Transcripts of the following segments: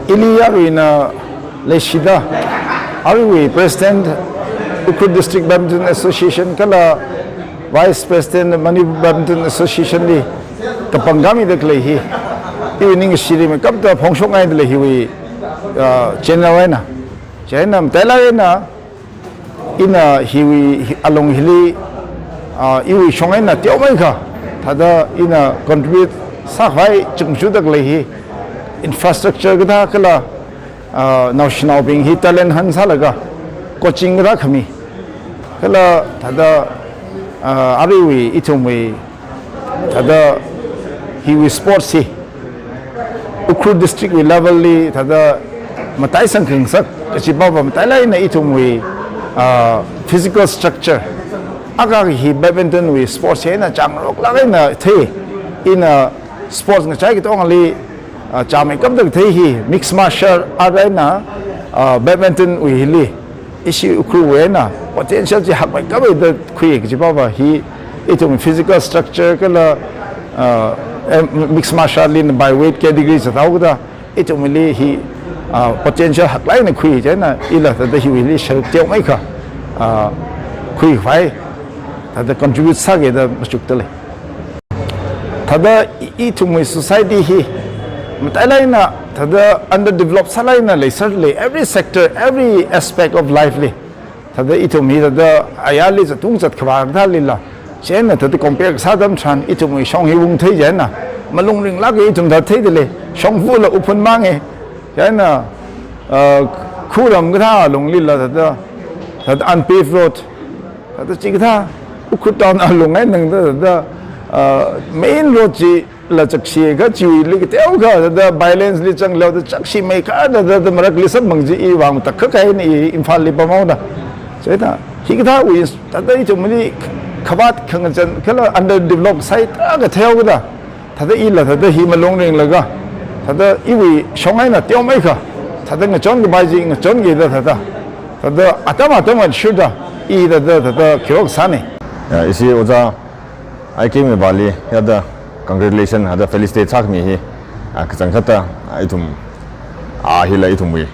Iliyaruina Leshida, Arwi President Ukhrul District Badminton Association kala Vice President Manipur Badminton Association li kapangami de klehi evening shiri me kap ta phongshongai de lehi wi chenawena chenam telaina ina hiwi along hili iwi shongai na tiomai kha thada ina contribute sakhai chungchu dak lehi infrastructure gada kala national being hi talent han salaga coaching gada khami kala thada ariwi itumwi thada hiwi sports hi Ukhrul district wi level li thada matai sangkhing sak chiba ba matai lai na itumwi physical structure aga hi badminton wi sports he na changrok lagai na the in sports nga chai ki tong ali chamai kam dak the hi mixed martial art na badminton wi hili isi Ukhrul we na potential ji hak bai ka bai da khui ki chiba ba hi itum physical structure kala mixed martial art by weight categories thauda itum li hi potential hak lai na khui je na ila da hi wi li shau teu mai kha khui phai da contribute sa ge da chuk tale thada itum society hi matailai thada underdeveloped salaina le certainly every sector every aspect of life li thada itum hi thada ayali chatung chat khwa da lila chena thada compare sadam than itum shong hi wung thei jena malung ring la ge itum da thei de shong fu la upun mange jena khuram ga long lila thada unpaved road thada chigtha Ukhrul town along ai nang da main road ji la chakshi ga chiwi li teu ga da violence li chang lo da chakshi mai ka da marak li sab mangji I wang tak kha kai ni imphal li pamau da cheta hi ga wi ta dai chumli khabat khang chan khala under developed site ga theu ga da I la da hi malong ring la ga da I wi shongai na teu mai kha da nga chon ga bai ji nga chon ge da da atama shuda I da kyok sane isi oza IK Muivah li yada congratulations hada felicitates sak mi hi kachang khata itum hila itum wi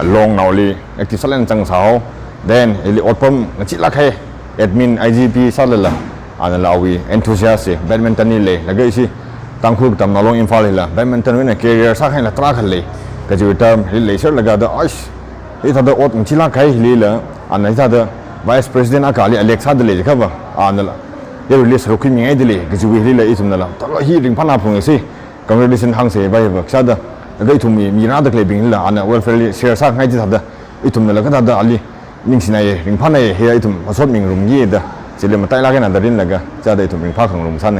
long now li active salen chang sao then ili otpom ngachi lakhai admin IGP salala anala wi enthusiast badminton ni le lagai si tangkhuk tam nalong imphal hila badminton win career sak hai la tra khale kaji term hi le ser laga da aish I thada ot ngachi lakhai hi la anai thada Vice President akali Alexa dele khaba anala ye release roki mi ngai dele giju hi la itum nala ta hi ring phana phung si congratulations hang se bai ba sada gai thum mi na da kle bing la ana welfare share sa ngai ji da itum nala ka da ali ning sinai ring phana he itum asot ming rum ye da chile matai la ga na da rin laga sada itum ring pha khang rum san